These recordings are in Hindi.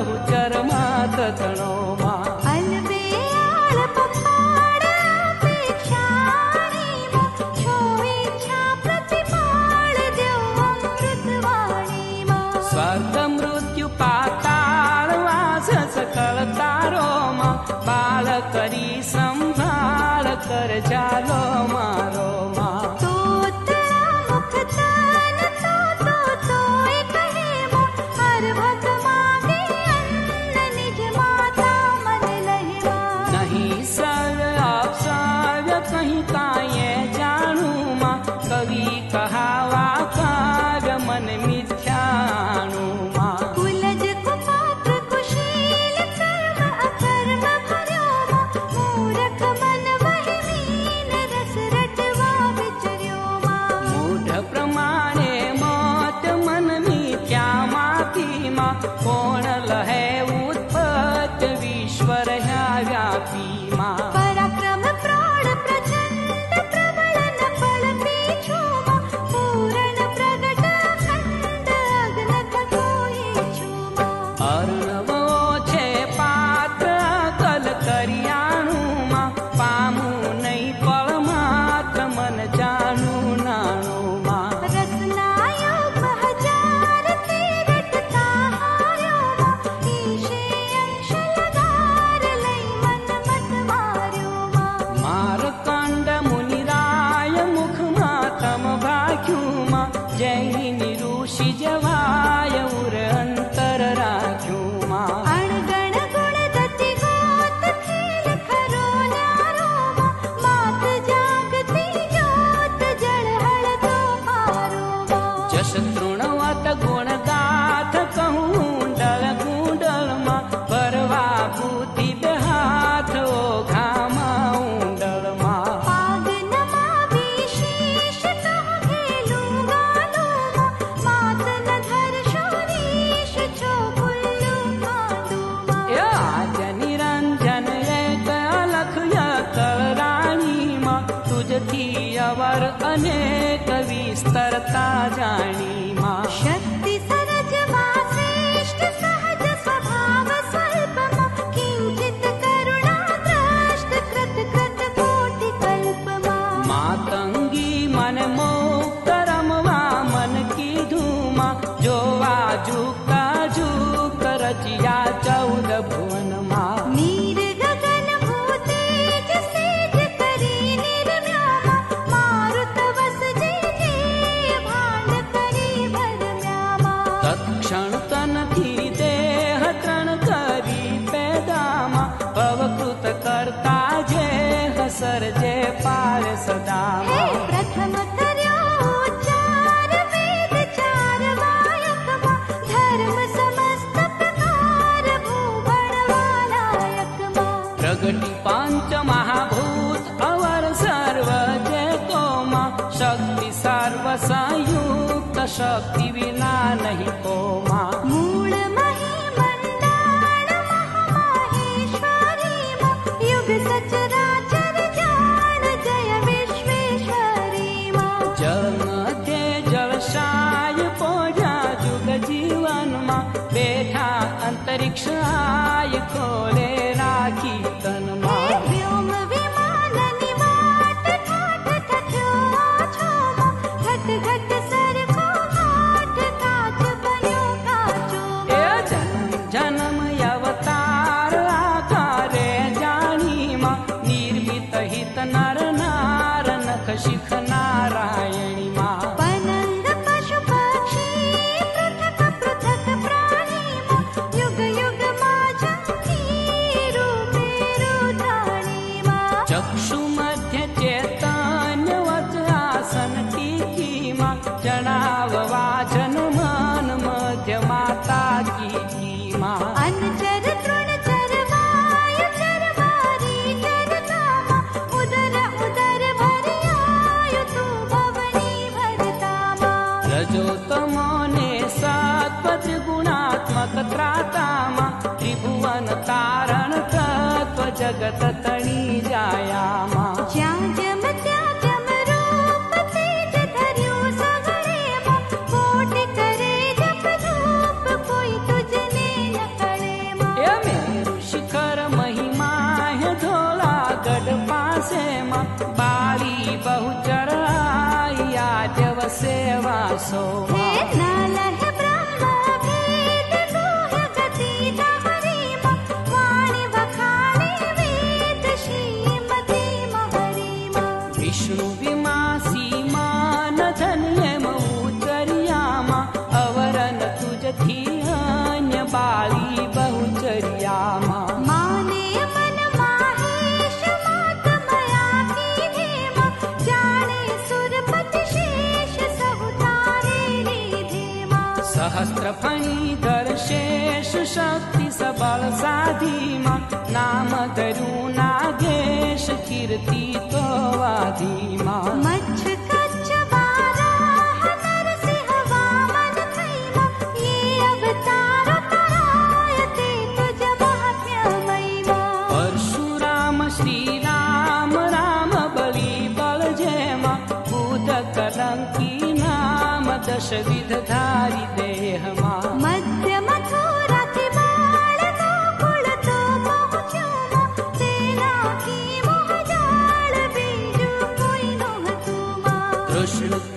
बहुचर मात तणो मा अलबेयाळ पप्पाळ अपेक्षाणी मा छो इच्छा प्रतिपाळ देव अमृतवाणी मा स्वर्ग मृत्यु पाताळ वास सकळ तारो मा बाळ करी संभाळ कर जालो मारो मा कवि कहावा काव्य मन मिथ्याणु मा कुलज कुपात्र कुशील कर्म अकर्म भर्यो मा मूर्ख मन वही मीन रस रटवा विचर्यो मा मूढ प्रमाणे मत मन मिथ्या माती मा कोण लहे उत्पत्ति विश्वर ह्या व्यापी मा पराक्रम प्रौढ प्रचंड प्रबल न फल पीछो मा पूरण प्रगट अखंड अग्नथ कोई छो मा अर्णवो छे पात्र कल करियाणु मा पामू नहीं फल मात्र मन जानू नाणु मा रसनायोग हजार ते रटता हार्यो मा ईशे अंश लगार लई मन मत मार्यो मा मारकांड मुनिराय मुख मातम भाख्यू मा जैनी ऋषि जवाय उर अंतर राख्यू मा अणगण गुण दति गोत खेल खरो न्यारो मा मात जागती ज्योत जड़ हळदो मारो मा जस तृणवत गुण गाथ कहूँ डल गुंडल मा परवा बुद्धि बेहाथ ओघा माउंडल मा पाग नमावी शीश कह घेलू गालो मा मात न धर शोरीश छो कुल्लू खादू मा आज निरंजन एक अलख यकल राणी मा तुझथी अवर अनेक विस्तरता जाणी मा शक्ति सरज मा श्रेष्ठ सहज स्वभाव स्वल्प मा किंचित करुणा द्रष्ट कृत कृत कोटि कल्प मा मातंगी मन मुक्त रमवा मन की धूमा जोवा झुका झुक रचिया 14 भुवन मा नीर गगन भूतेज सेज करी निर्म्यामा मारुत वस जे भांड करी भरम्यामा तत्क्षण तन थी देह तृण करी पैदामा भवकृत करता जे सर्जे पार सदामा हे प्रथम कर्यो उच्चार वेद चार वायक मा धर्म समस्त प्रकार भूगण वालायक मा प्रगति पंच महाभूत अवर सर्व जय कोमा शक्ति सर्व संयुक्त शक्ति विना नहीं कोमा मूल मही मंडाण महामाहेश्वरी मा युग सचराचर जान जय विश्वेश्वरी मा जल मध्य जलशाय पोजा जुग जीवन मा बैठा अंतरिक्ष आय खोले राखी तन मा व्योम विमान निवाट ठाठ ठठ्यो आछो मा घट घट सर को घाट काच बन्यो काचो ए जन्म जन्म अवतार आकारे जानी मा निर्मित हित नर नार नख शिख नारायणी मा पनंग पशु पक्षी पृथक पृथक प्राणी मा युग युग माझी रूपे रुद्राणी मा चक्षु मध्य चैतन्य वच आसन टीकी मा जनाव वाचन मन मध्य माता की मा अनचर तृणचर वायु चर वारी चर नामा उदर उदर भरियायु तू भवनी भरतामा रजो तमो ने सत्व त्रिगुणात्मक त्रातामा त्रिभुवन तारण तत्व जगत तणी जायामा ज्यां जम त्या जम रूप तेज धर्यो सगळे मा कोटि करे जप धूप कोई तुझने न कळे वारसो हे नालह ब्रह्म भेद गुह्य गति दहरी मा वाणी वखाणे वेद श्रीमती महरी मा विष्णु विमासी मान धन्य मऊचरियामा अवरन तुझथी अन्य बाली बहुचरियामा माने मन माहेश मात मया की धेमा जाने सुरपति शेष सहुतारे धीमा सहस्त्र फणीधर शेष शक्ति सबल साधीमा नाम धरु नागेश कीर्ति तो वाधीमा मच्छ कच्छ बाराह नरसिंह वामन थैमा ये अवतार तरायते तुझ महात्म्यमयिमा परशुराम श्री राम राम बलि बल जयमा बुध कलंकी नाम दशविध धारी देहमा मध्य मथुरा थी बाळ गोकुळ तो पहुँच्योमा तेना की मोह जाल बीजू कोई नोहतुमा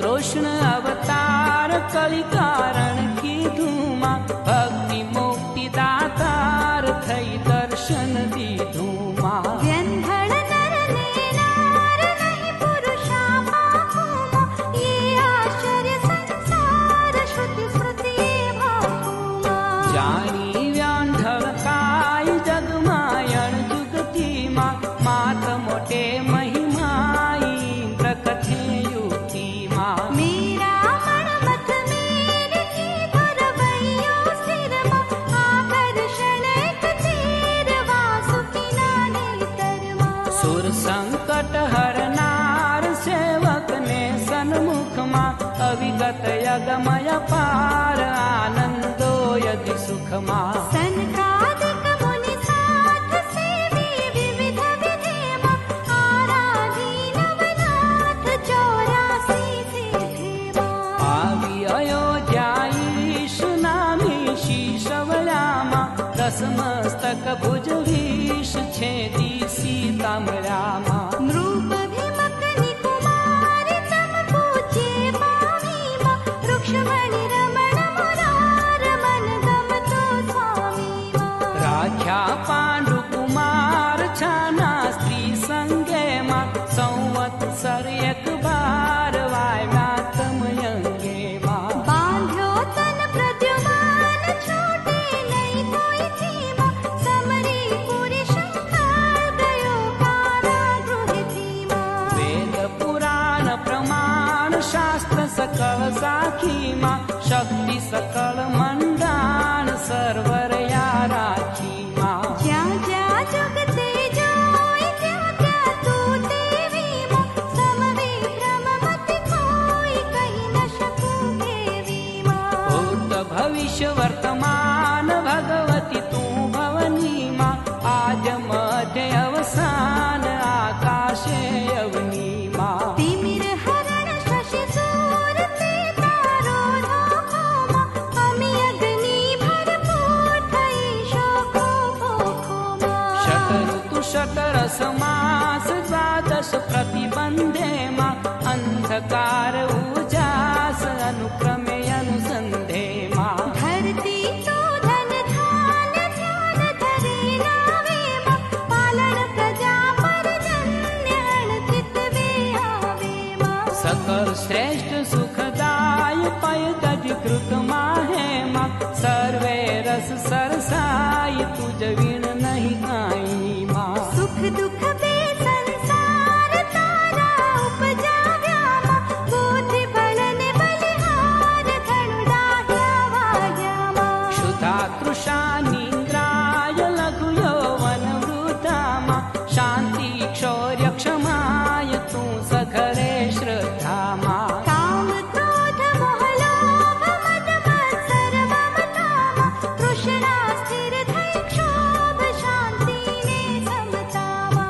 कृष्ण अवतार कलि कारण की धूमा भक्ति मुक्ति दातार थई दर्शन दी धूमा व्यंधळ नर ने नार नहीं पुरुषा पाकुमा ये आश्चर्य संसार श्रुति स्मृति ये भाकुमा जानी व्यांढळ काय जगमायण जुगतीमा मात मोटे महिमाई इंद्र कथे युक्तिमा मेरा मन मत मेरे की धरवैयो सिरमा आकर्षण एक तीर वासुकी नाने तरमा सुर संकट हरनार सेवक ने सन्मुखमा अविगत यगमय पार आनंदो यदि सुखमा सनकादिक मुनि साथ सेवी विविध विधेमा आराधीन वनाथ 84 सिद्धेमा आवी अयोध्याईश नामी शीशवलामा दसमस्तक भुज विष छेदी सीतामरामा नृप भीमकनि कुमारी तम पूज्ये पावीमा रुक्ष्मणि रमण मुरार मन गम तो स्वामीमा राख्या पांडु कुमार छाना स्त्री संगेमा संवत्सर एक बार वायव्या तमयंगेमा बांध्यो तन प्रद्युमान छोटे नहीं कोई थीमा समरी पुरी शंकर गयो कारागृह धीमा वेद पुराण प्रमाण शास्त्र सकल साखीमा शक्ति सकल मंडाण सर्वर या राखीमा ज्या ज्या जुगते जोई त्या त्या तू देवीमा समविक्रम मति कोई कही न शकू केवीमा भूत भविष्य वर्तमान भगवती तू भवनीमा आज मध्य अवसान आकाशे अवनीमा तिमिर हरण शशि सूर ते तारो धोखोमा अमि अग्नि भरपूर थई शोको भोखोमा शत ऋतु शतर समास द्वादश प्रतिबंधेमा अंधकार उजास अनुक्रमे अनुसंधेमा धरती तो धन धान ध्यान धरे नावेमा पालन प्रजा पर जन्य अणचित वे आवेमा सकल श्रेष्ठ सुखदाय पय तधिकृत माहेमा सर्वे रस सरसाई तुझ विण नहीं काईमा सुख दुख बे संसार तारा उपजाव्यामा बुद्धि बलन बलिहार धनु डाह्या वाह्यामा क्षुधा तृषा निद्राय लघु यौवन वृद्धामा शांति क्षौर्य क्षमाय तू सघरे श्रद्धामा काम क्रोध मोह लोभ मद मत्सर ममतामा तृष्णा स्थिर धै क्षोभ शांति ने समतामा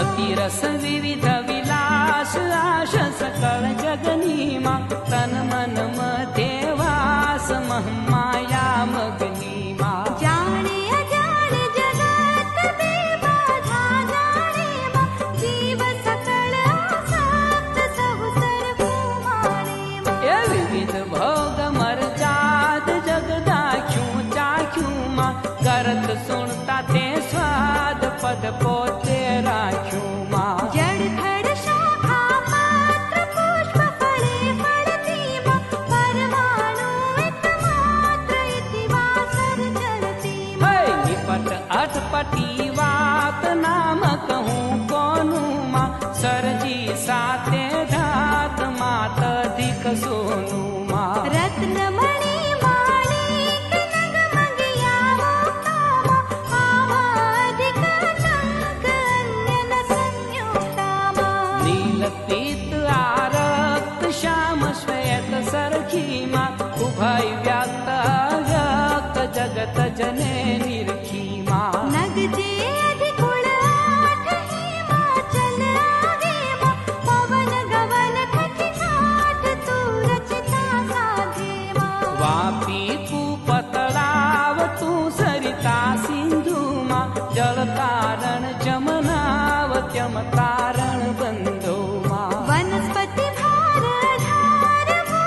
रतिरस विविध विलास आश सकळ जगनीमा तन मन मध्ये वास महमाया मगनीमा जाने अजान जगत बेबाधा जाने मा जीव सकळ आसक्त सहसर भूमाने मा ए विविध भोग मर्जाद जगदाख्यूं चाख्यूं मा करत सुनता ते स्वाद पद पोते राख्यूं मा जड़ खड़ शाखा मात्र पुष्प फले फलती मा परमाणु एकमात्र इति वासर चलती मा है निपट अटपटी वात नाम कहूँ कोनु मा सरजी साते धात मात अधिक सोनु मा रत्न मणि माणिक नग मंगिया मुक्ता मा आवाधिक टंक अन्य न संयुक्ता मा नील पीत आरक्त श्याम श्वेत सरखी मा उभय व्यक्त अव्यक्त जगत जने निरखी मा नग जे अधिकुल आठ हिमाचल आगे मा पवन गगन खचिकाठ तू रचिता साधे मा वापी कुपतळाव तू सरिता सिंधु मा जल कारण जमनाव त्यम तारण बंधो मा वनस्पति भार धार भू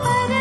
पर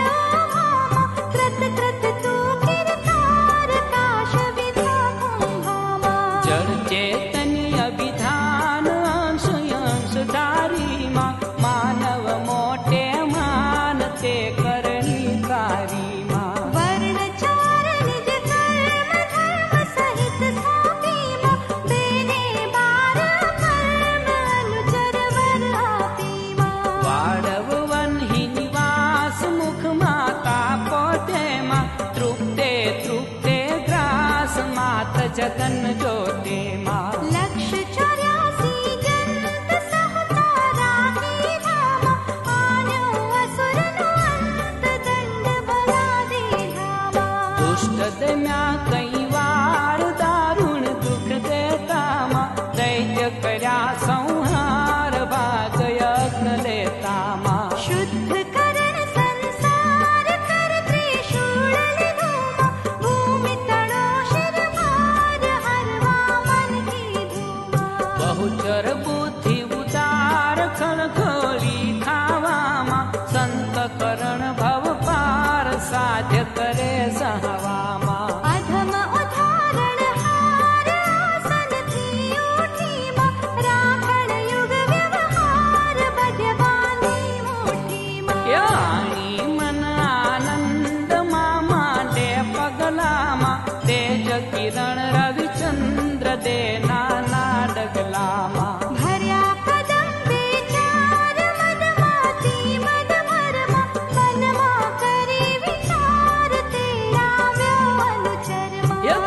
मा कृत कृत तू किरतार काश विधा कुंभा मा जड़ चैतन्य अभिधान अंश अंशधारी मा मानव मोटे मानते करणी कारी मा वर्ण चार निज कर्म धर्म सहित स्थापी मा बेने बार कर्म अनुचर वर आपी मा वाडव वन्ही निवास मुख माता पोते मा तृप्ते तृप्ते ग्रास मात जगन ज्योते मा लक्ष 84 जन्त सहता राही धामा आन्यो असुर नो अंत दंड बला दे धामा दुष्ट दम्या कई वार दारुण दुख देता मा दैत्य कर्या संहार भाग यज्ञ लेता मा शुद्ध करण संसार कर त्रिशूल धूमा भूमि तड़ो शिर भार हरवा मन की धूमा बहुचर बुद्धि उदार खड़खोली खावा मा संत करण भव पार साध्य करे सहवा मा अधम उदाहरण हार आसन थी उठी मा राखण युग व्यवहार बध्य बांधी मुठी मा याणी मन आनंद मा मांडे पगला मा तेज किरण रविचंद्र दे नाना डगला मा भर्या कदम बेचार मद माती मद भरमा मन मा करी विचार तेरा व्यो अनुचर मा य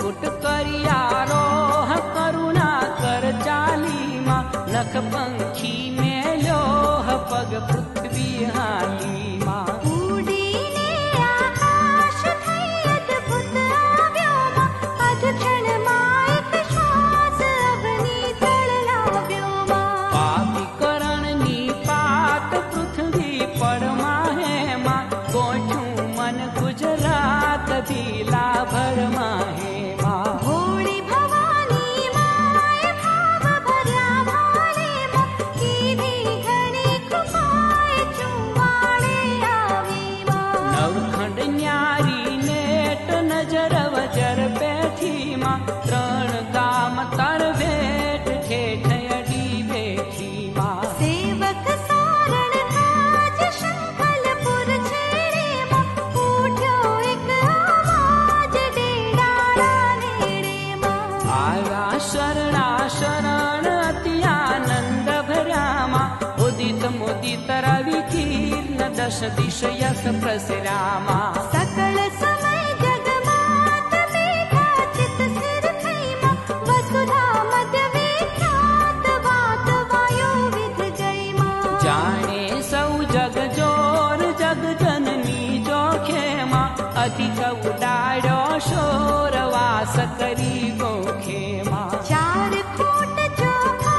कुट करियारोह करुणा कर चाली मा नख पंखी में लोह पग पृथ्वी हाली मा उडीने आकाश थई अद्भुत आव्यो मा अधक्षण मा एक श्वास अग्नि तळ लाव्यो मा पापी करण निपात पृथ्वी परमा है मा गोठू मन गुजरात दिला भरमा है मा भोळी भवानी माय भाव भर्या भाले मा कीधी घणी कृपाय चुंबाळे आवी मा नवखंड न्यारी नेट नजर वजर बैठी मा त्रण गाम तर भेट ठेठ अडी बैठी मा सेवक सारण काज शंखलपुर छेड़े मा उठ्यो एक आवाज डेडाड़ा नेड़े मा आया शरणा शरण अति आनंद भर्या मा उदित मुदित रवि कीर्ण दश दिश यस प्रसरा मा सकल समय जगमात मेघा चित सिर थई मा वसुधा मध्य विख्यात वात वायु विध गई मा जाने सौ जग जोर जग जननी जोखे मा अधिक उडाड्यो शोर वास करी गोखे मा चार फूट चोखा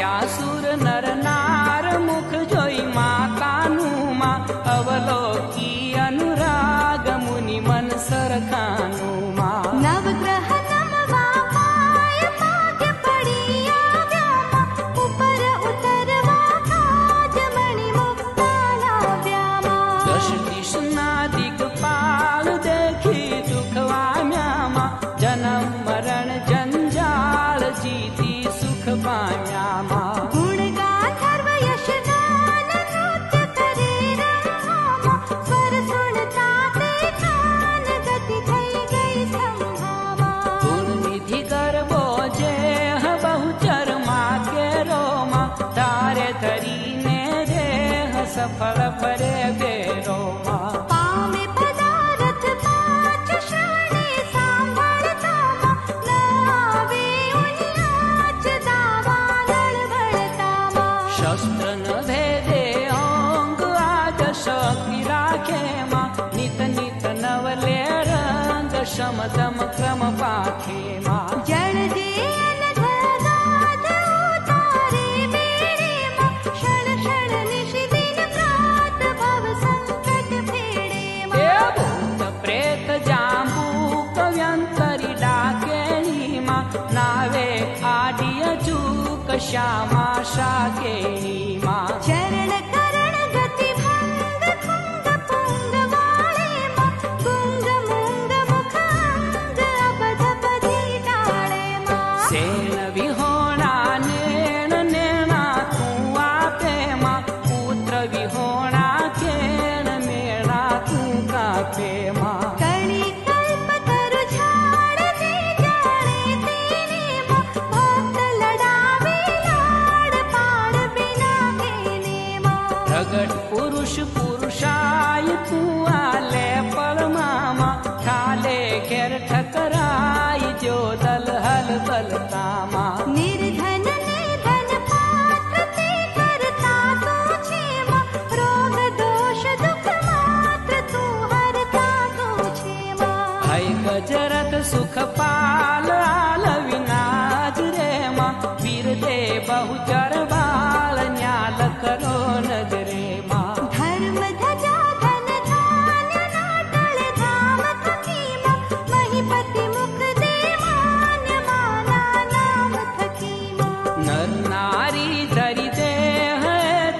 ત્યાસુર નર નાર મુખ જોઈ માતાનું માં અવલોકી અનુરાગ મુનિ મન સરખાનું માં નવગ્રહ નમવા પાય ભાગ્ય પડી આવ્યામાં ઉપર ઉતરવા કાજ મણિ મુક્તા લાવ્યામાં દશ દિશના દિગપાલ દેખી દુઃખ વામ્યામાં જન્મ મરણ જંજાળ જીતી સુખ પામ્યામાં ગુણ ગાંધર્વ યશગાન નૃત્ય કરે રંભામાં સ્વર સુણતા તે કાન ગતિ થઈ ગઈ સંભામાં ગુણ નિધિ ગરબો જે બહુચર માં કેરોમાં તારે ધરીને દેહ સફળ ભરે બેરોમાં પામે પદાર્થ પાંચ શ્રવણે સાંભળતામાં ન આવે ઉન્યાચ દાવા દળવળતામાં શસ્ત્ર ન ભેદે અંગ આજ શક્તિ રાખે માં નિત નિત નવલે રંગ સમદમ ક્રમ પાખે માં જળ જે અનઘગાધ ઉતારે બેડેમાં ક્ષણ ક્ષણ નિશિદિન પ્રાત ભવ સંકટ ફેડેમાં એ ભૂત પ્રેત જાંબુ કવ્યંતરી ડાકેણીમાં નાવે આડિય ચૂક શ્યામા શાકેણીમાં ચરણ કરણ ગતિ ભંગ કુંગ પુંગ વાળેમાં ગુંગ મુંગ મુખ અંગ અબધ બધી ટાળેમાં સેન વિહોણા નેણ નેણા તું આપેમાં પુત્ર વિહોણા કેણ મેણા તું કાપેમાં કળી કલ્પ તરુ ઝાડ જે જાણે તેનેમાં ભક્ત લડાવે લાડ પાડ બિના કેનેમાં પ્રગટ પુરુષ પુરુષાય તું આલે પળમામાં ખાલે ઘેર ઠકરાય જો દલ હલ બલતામાં નિર્ધન ને ધન પાત્ર તે કરતા તું છેમાં રોગ દોષ દુઃખ માત્ર તું હરતા તું છેમાં ભય ગજરાત સુખ પાલ આલ વિનાજ રેમાં વીર દે બહુચર બાળ ન્યાલ કરો નજરેમાં ધર્મ ધજા ધન ધાન્ય નાટળ ધામ થકીમાં મહીપતિ મુખ દે માન્ય માના નામ થકીમાં નર નારી ધરી દેહ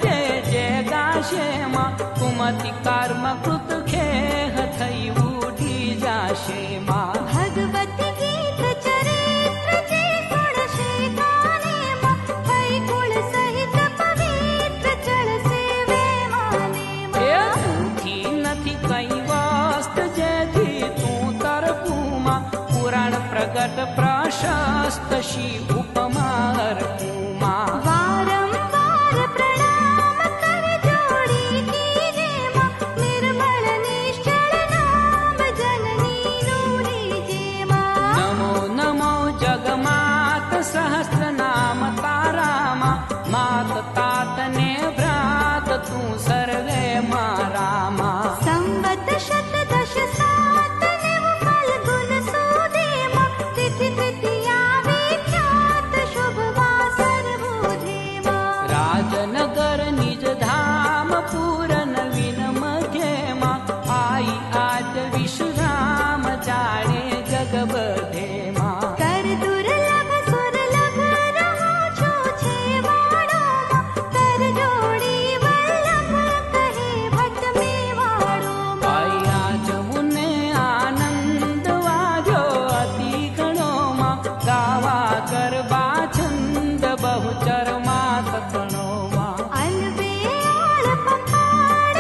તે જે ગાશેમાં કુમતિ કર્મ કૃત ખેહ થઈ ઉઠી જાશેમાં ભગવતી ગીત ચરિત્ર જે સુણશે કાનેમાં થઈ કુળ સહિત પવિત્ર ચડશે વેમાનેમાં એ તુંથી નથી કઈ વસ્ત જેથી તું તરફુમાં પુરાણ પ્રગટ પ્રશસ્ત શી ઉપમા અર્પુમાં વારંવાર પ્રણામ કર જોડી કીજેમાં નિર્મળ નિશ્ચળ નામ જનનીનું લીજેમાં નમો નમો જગમાત સહસ્ર નામ તારામાં માત તાતને ભ્રાત તું સર્વે મારામાં સંવત શત દશ સાત નેવ ફલ્ગુન સુદેમાં તિથિ તૃતીયા વિખ્યાત શુભ વાસર બુધેમાં રાજનગર નિજ ધામ પૂર નવીન મધ્યમાં આઈ આજ વિશ્રામ જાણે જગ બધેમાં કર દુર્લભ સુરલભ રહો છો છે વાળોમાં કર જોડી વલ્લભ કહે ભટ્ટ મેવાડોમાં આઈ આજ મુને આનંદ વાજો અતિ ઘણોમાં ગાવા ગરબા છંદ બહુચરમાં સતણોમાં અલબેલ પંપાળ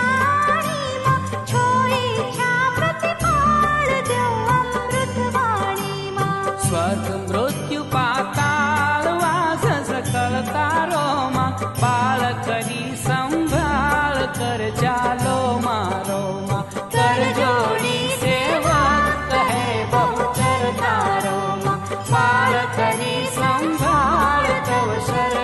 અપેક્ષાણીમાં છો ઈચ્છા પ્રતિપાળ દેવ અમૃત વાણીમાં સ્વર્ગ મૃત્યુ પાતાળ વાસ સકળ તારોમાં બાળ કરી સંભાળ કર ચાલો મારોમાં કર જોડી સેવક કહે બહુચર તારોમાં બાળ કરી સંભાળ તવ શરણ